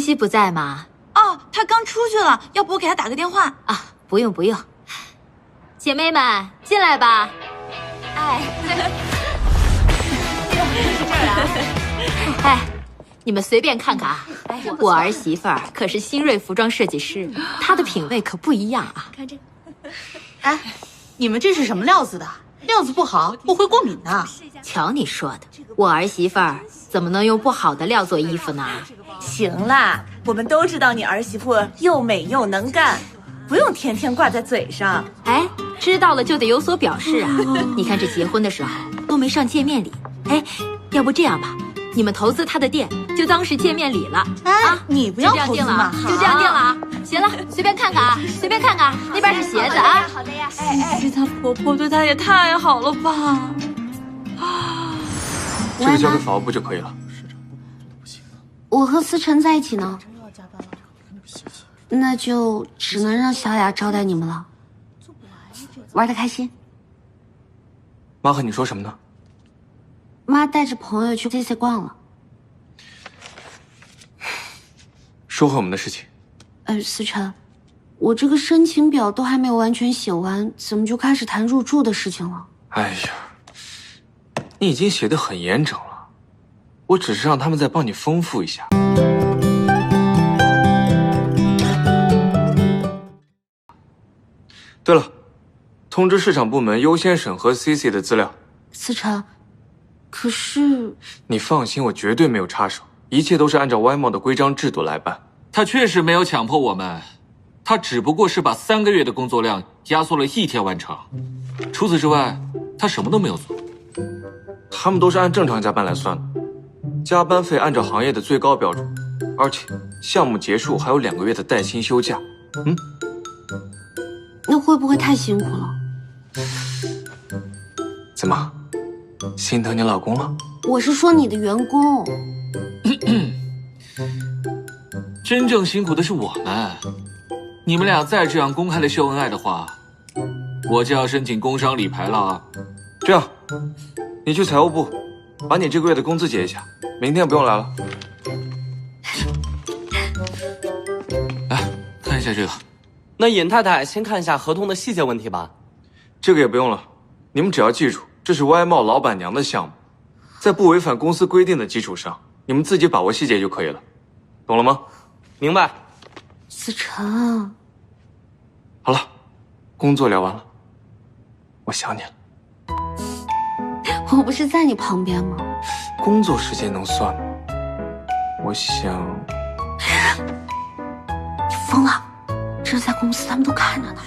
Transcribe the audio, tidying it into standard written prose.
西不在吗？哦，他刚出去了，要不我给他打个电话啊？不用不用，姐妹们进来吧。哎，是这儿啊。哎，你们随便看看啊。我儿媳妇儿可是新锐服装设计师，她的品味可不一样啊。看这个。哎，你们这是什么料子的？料子不好，我会过敏的。瞧你说的，我儿媳妇儿怎么能用不好的料做衣服呢？行啦，我们都知道你儿媳妇又美又能干，不用天天挂在嘴上。哎，知道了就得有所表示啊！你看这结婚的时候都没上见面礼，哎，要不这样吧，你们投资他的店，就当是见面礼了。哎，你不要投资嘛，就这样定了啊！行了，随便看看啊，随便看看，那边是鞋子啊。好的呀。哎，她婆婆对她也太好了吧！这个交给法务部就可以了。我和思辰在一起呢，那就只能让小雅招待你们了。玩得开心。妈和你说什么呢？妈带着朋友去 CC 逛了。说回我们的事情。思辰，我这个申请表都还没有完全写完，怎么就开始谈入住的事情了？哎呀，你已经写得很严整了，我只是让他们再帮你丰富一下。对了，通知市场部门优先审核 CC 的资料。思辰，可是……你放心，我绝对没有插手，一切都是按照外贸的规章制度来办。他确实没有强迫我们，他只不过是把3个月的工作量压缩了1天完成。除此之外，他什么都没有做。他们都是按正常加班来算的，加班费按照行业的最高标准，而且项目结束还有2个月的带薪休假。那会不会太辛苦了？怎么，心疼你老公了？我是说你的员工。真正辛苦的是我们，你们俩再这样公开的秀恩爱的话，我就要申请工伤理赔了啊！这样，你去财务部，把你这个月的工资结一下，明天不用来了。来看一下这个。那尹太太先看一下合同的细节问题吧。这个也不用了，你们只要记住，这是外贸老板娘的项目，在不违反公司规定的基础上，你们自己把握细节就可以了，懂了吗？明白。思辰，好了，工作聊完了，我想你了。我不是在你旁边吗？工作时间能算吗？我想……你疯了！这在公司他们都看着呢。